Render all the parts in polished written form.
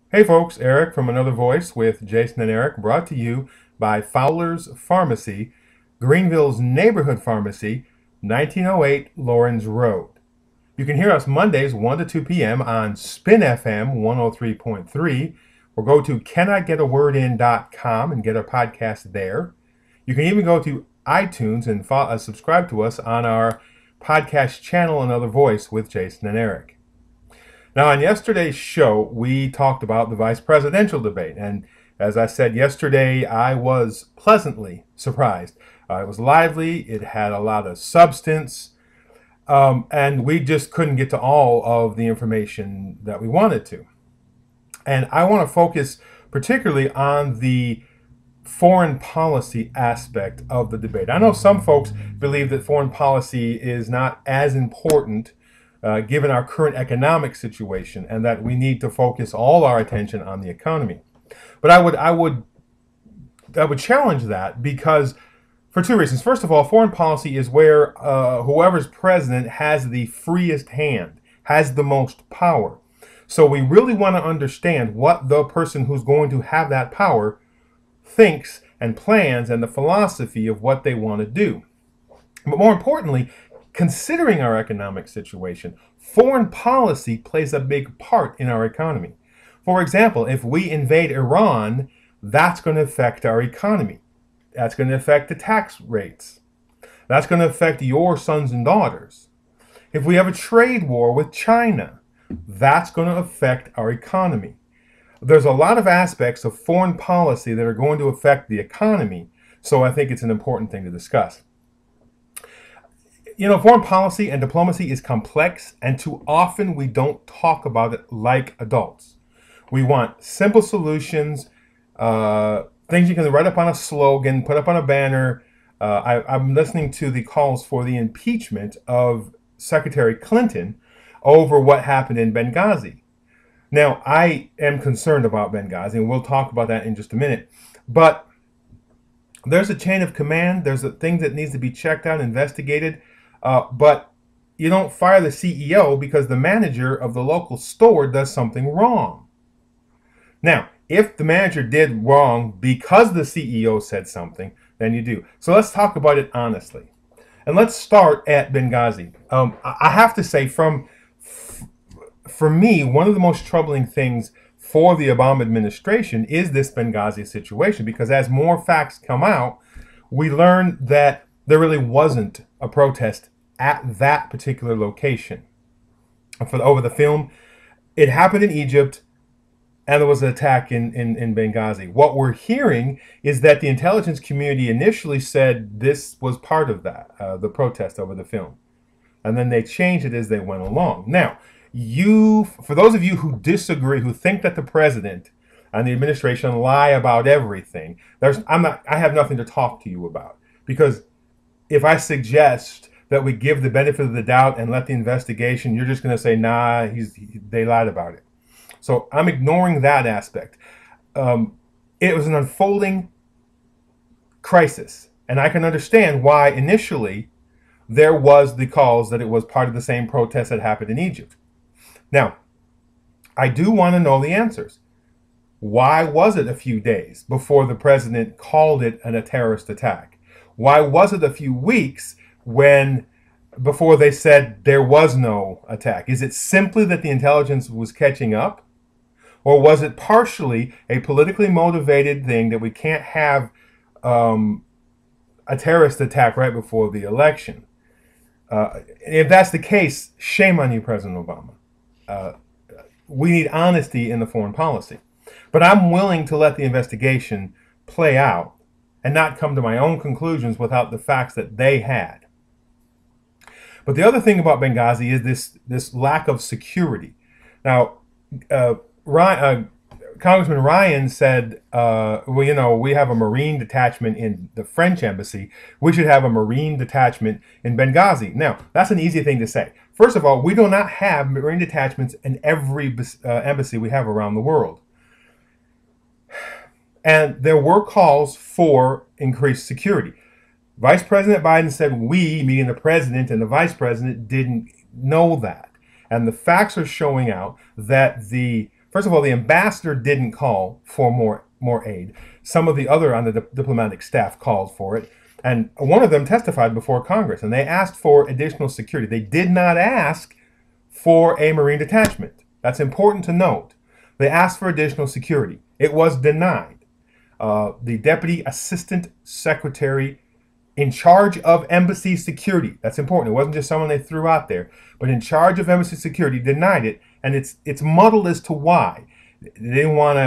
Hey folks, Eric from Another Voice with Jason and Eric, brought to you by Fowler's Pharmacy, Greenville's neighborhood pharmacy, 1908 Lawrence Road. You can hear us Mondays 1 to 2 p.m. on Spin FM 103.3, or go to canigetaWordin.com and get our podcast there. You can even go to iTunes and subscribe to us on our podcast channel, Another Voice with Jason and Eric. Now, on yesterday's show, we talked about the vice presidential debate. And as I said yesterday, I was pleasantly surprised. It was lively, it had a lot of substance, and we just couldn't get to all of the information that we wanted to. And I want to focus particularly on the foreign policy aspect of the debate. I know some folks believe that foreign policy is not as important given our current economic situation, and that we need to focus all our attention on the economy. But I would challenge that because for two reasons. First of all, foreign policy is where whoever's president has the freest hand, has the most power. So we really want to understand what the person who's going to have that power thinks and plans and the philosophy of what they want to do. But more importantly, considering our economic situation, foreign policy plays a big part in our economy. For example, if we invade Iran, that's going to affect our economy. That's going to affect the tax rates. That's going to affect your sons and daughters. If we have a trade war with China, that's going to affect our economy. There's a lot of aspects of foreign policy that are going to affect the economy, so I think it's an important thing to discuss. You know, foreign policy and diplomacy is complex, and too often we don't talk about it like adults. We want simple solutions, things you can write up on a slogan, put up on a banner. I'm listening to the calls for the impeachment of Secretary Clinton over what happened in Benghazi. Now, I am concerned about Benghazi, and we'll talk about that in just a minute. But there's a chain of command. There's a thing that needs to be checked out, investigated. But you don't fire the CEO because the manager of the local store does something wrong. Now, if the manager did wrong because the CEO said something, then you do. So let's talk about it honestly. And let's start at Benghazi. I have to say, for me, one of the most troubling things for the Obama administration is this Benghazi situation, because as more facts come out, we learn that there really wasn't a protest at that particular location. Over the film, it happened in Egypt, and there was an attack in Benghazi. What we're hearing is that the intelligence community initially said this was part of that, the protest over the film. And then they changed it as they went along. Now, for those of you who disagree, who think that the president and the administration lie about everything, I have nothing to talk to you about. Because if I suggest that we give the benefit of the doubt and let the investigation, you're just going to say, nah, they lied about it. So I'm ignoring that aspect. It was an unfolding crisis, and I can understand why initially there was the calls that it was part of the same protest that happened in Egypt. Now, I do want to know the answers. Why was it a few days before the president called it a terrorist attack? Why was it a few weeks before they said there was no attack? Is it simply that the intelligence was catching up? Or was it partially a politically motivated thing that we can't have a terrorist attack right before the election? If that's the case, shame on you, President Obama. We need honesty in the foreign policy. But I'm willing to let the investigation play out and not come to my own conclusions without the facts that they had. But the other thing about Benghazi is this lack of security. Now, Congressman Ryan said, well, you know, we have a Marine detachment in the French embassy. We should have a Marine detachment in Benghazi. Now, that's an easy thing to say. First of all, we do not have Marine detachments in every embassy we have around the world. And there were calls for increased security. Vice President Biden said we, meaning the president and the vice president, didn't know that. And the facts are showing out that First of all, the ambassador didn't call for more aid. Some of the other on the diplomatic staff called for it. And one of them testified before Congress, and they asked for additional security. They did not ask for a Marine detachment. That's important to note. They asked for additional security. It was denied. The Deputy Assistant Secretary in charge of embassy security, that's important. It wasn't just someone they threw out there, but in charge of embassy security denied it, and it's muddled as to why. They didn't want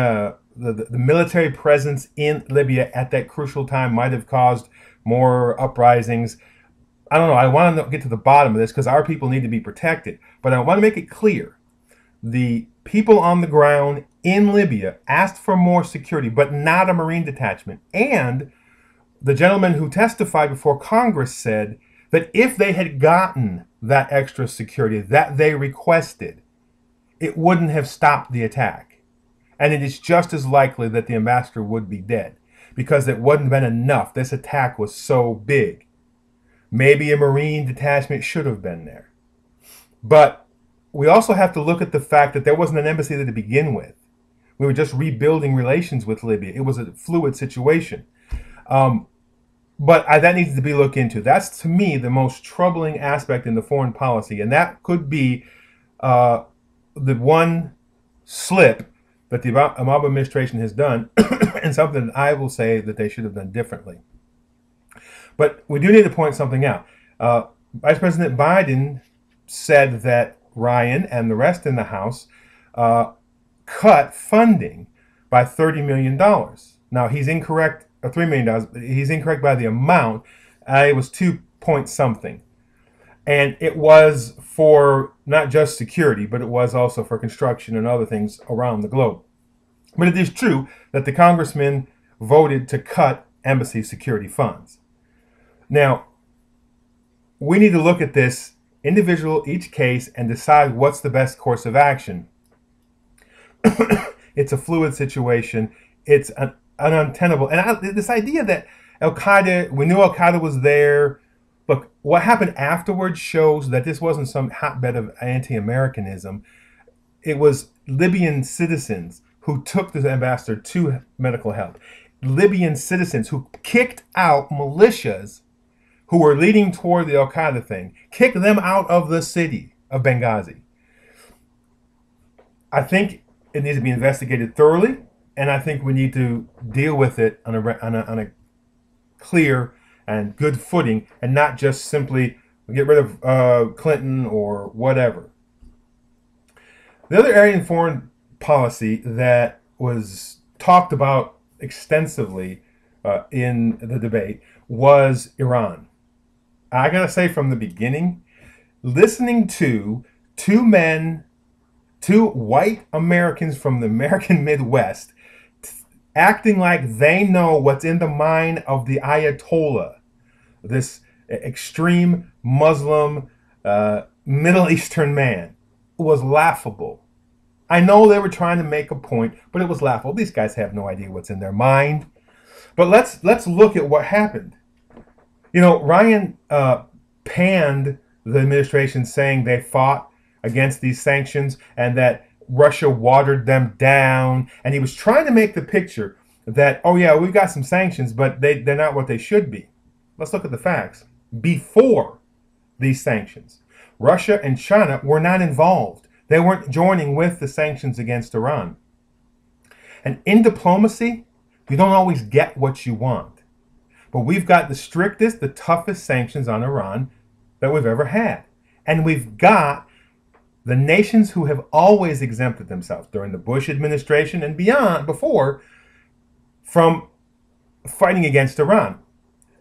the military presence in Libya at that crucial time might have caused more uprisings. I don't know. I want to get to the bottom of this because our people need to be protected. But I want to make it clear. The people on the ground in Libya asked for more security, but not a Marine detachment. And the gentleman who testified before Congress said that if they had gotten that extra security that they requested, it wouldn't have stopped the attack. And it is just as likely that the ambassador would be dead because it wouldn't have been enough. This attack was so big. Maybe a Marine detachment should have been there. But we also have to look at the fact that there wasn't an embassy there to begin with. We were just rebuilding relations with Libya. It was a fluid situation. But that needs to be looked into. That's, to me, the most troubling aspect in the foreign policy. And that could be the one slip that the Obama administration has done and something that I will say that they should have done differently. But we do need to point something out. Vice President Biden said that Ryan and the rest in the House cut funding by $30 million. Now, he's incorrect, $3 million. He's incorrect by the amount. It was 2 point something. And it was for not just security, but it was also for construction and other things around the globe. But it is true that the congressmen voted to cut embassy security funds. Now, we need to look at this individual, each case, and decide what's the best course of action. It's a fluid situation. It's an untenable. And this idea that Al-Qaeda, we knew Al-Qaeda was there. Look, what happened afterwards shows that this wasn't some hotbed of anti-Americanism. It was Libyan citizens who took the ambassador to medical help. Libyan citizens who kicked out militias who were leading toward the Al-Qaeda thing, kicked them out of the city of Benghazi. I think it needs to be investigated thoroughly, and I think we need to deal with it on a clear and good footing, and not just simply get rid of Clinton or whatever. The other area in foreign policy that was talked about extensively in the debate was Iran. I gotta say from the beginning, listening to two white Americans from the American Midwest acting like they know what's in the mind of the Ayatollah, this extreme Muslim Middle Eastern man, was laughable. I know they were trying to make a point, but it was laughable. These guys have no idea what's in their mind. But let's look at what happened. You know, Ryan panned the administration saying they fought against these sanctions and that Russia watered them down. And he was trying to make the picture that, oh yeah, we've got some sanctions, but they're not what they should be. Let's look at the facts. Before these sanctions, Russia and China were not involved. They weren't joining with the sanctions against Iran. And in diplomacy, you don't always get what you want. But we've got the strictest, the toughest sanctions on Iran that we've ever had. And we've got the nations who have always exempted themselves during the Bush administration and before, from fighting against Iran.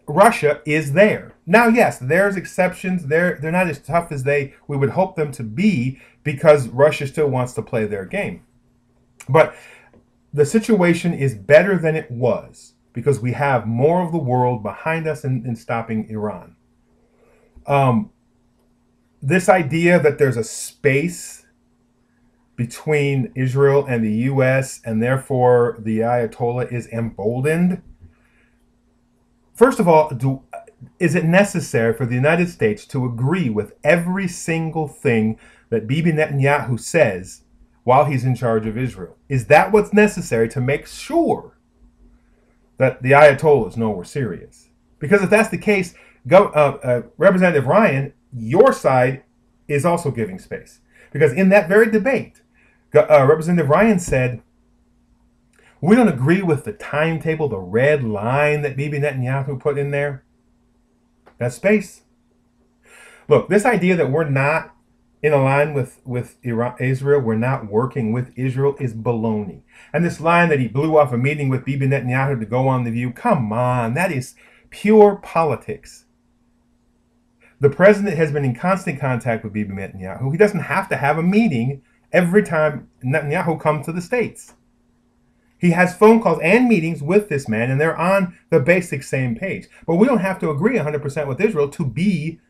Russia is there. Now, yes, there's exceptions. They're not as tough as we would hope them to be because Russia still wants to play their game. But the situation is better than it was because we have more of the world behind us in stopping Iran. This idea that there's a space between Israel and the U.S. and therefore the Ayatollah is emboldened. First of all, is it necessary for the United States to agree with every single thing that Bibi Netanyahu says while he's in charge of Israel? Is that what's necessary to make sure that the Ayatollahs know we're serious? Because if that's the case, Representative Ryan, your side is also giving space. Because in that very debate, Representative Ryan said, we don't agree with the timetable, the red line that Bibi Netanyahu put in there. That's space. Look, this idea that we're not in line with Israel, we're not working with Israel, is baloney. And this line that he blew off a meeting with Bibi Netanyahu to go on The View, come on, that is pure politics. The president has been in constant contact with Bibi Netanyahu. He doesn't have to have a meeting every time Netanyahu comes to the States. He has phone calls and meetings with this man, and they're on the basic same page. But we don't have to agree 100% with Israel to be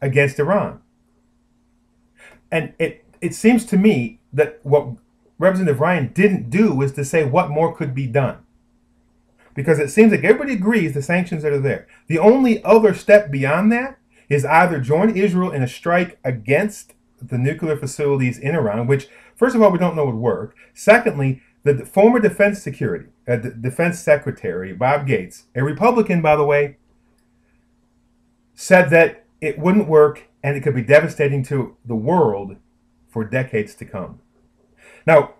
against Iran. And it seems to me that what Representative Ryan didn't do is to say what more could be done. Because it seems like everybody agrees the sanctions that are there. The only other step beyond that is either join Israel in a strike against the nuclear facilities in Iran, which, first of all, we don't know would work. Secondly, the former defense secretary, Bob Gates, a Republican, by the way, said that it wouldn't work and it could be devastating to the world for decades to come. Now,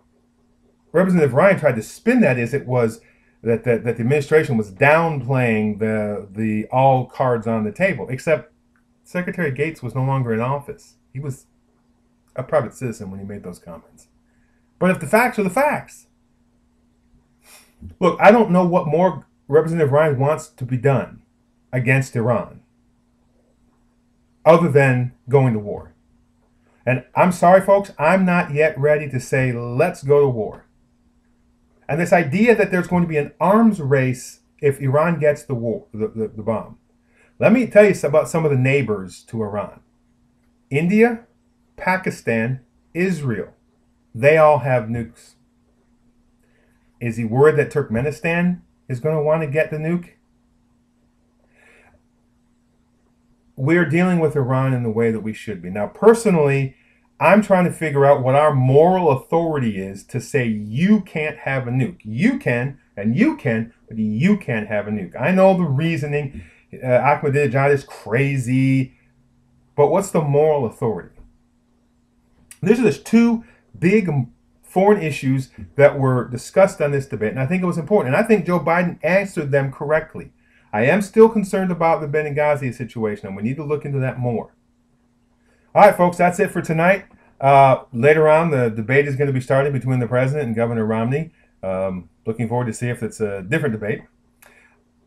Representative Ryan tried to spin that as it was that the administration was downplaying the all cards on the table, except Secretary Gates was no longer in office. He was a private citizen when he made those comments. But if the facts are the facts, look, I don't know what more Representative Ryan wants to be done against Iran other than going to war. And I'm sorry, folks, I'm not yet ready to say, let's go to war. And this idea that there's going to be an arms race if Iran gets the bomb. Let me tell you about some of the neighbors to Iran. India, Pakistan, Israel. They all have nukes. Is he worried that Turkmenistan is going to want to get the nuke? We're dealing with Iran in the way that we should be. Now, personally, I'm trying to figure out what our moral authority is to say you can't have a nuke. You can, and you can, but you can't have a nuke. I know the reasoning. Ahmadinejad is crazy. But what's the moral authority? There's two big foreign issues that were discussed on this debate, and I think it was important. And I think Joe Biden answered them correctly. I am still concerned about the Benghazi situation, and we need to look into that more. All right, folks, that's it for tonight. Later on, the debate is going to be starting between the president and Governor Romney. Looking forward to see if it's a different debate.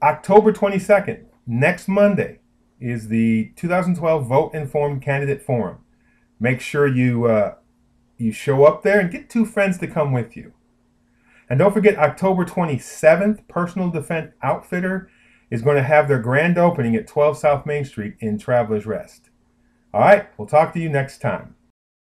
October 22nd, next Monday, is the 2012 Vote Informed Candidate Forum. Make sure you show up there and get 2 friends to come with you. And don't forget, October 27th, Personal Defense Outfitter is going to have their grand opening at 12 South Main Street in Travelers Rest. All right, we'll talk to you next time.